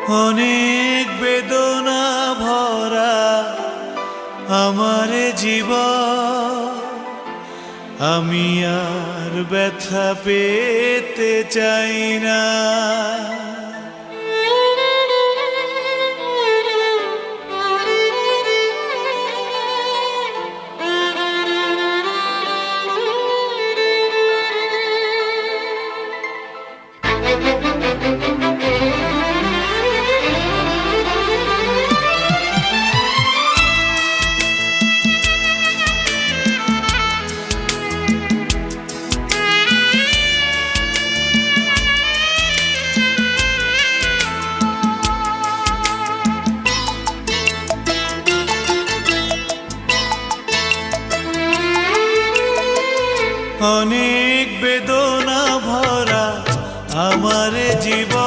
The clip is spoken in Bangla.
অনেক বেদনা ভরা আমার জীবন, আমি আর ব্যথা পেতে চাই না। অনেক বেদনা ভরা আমার জীবন,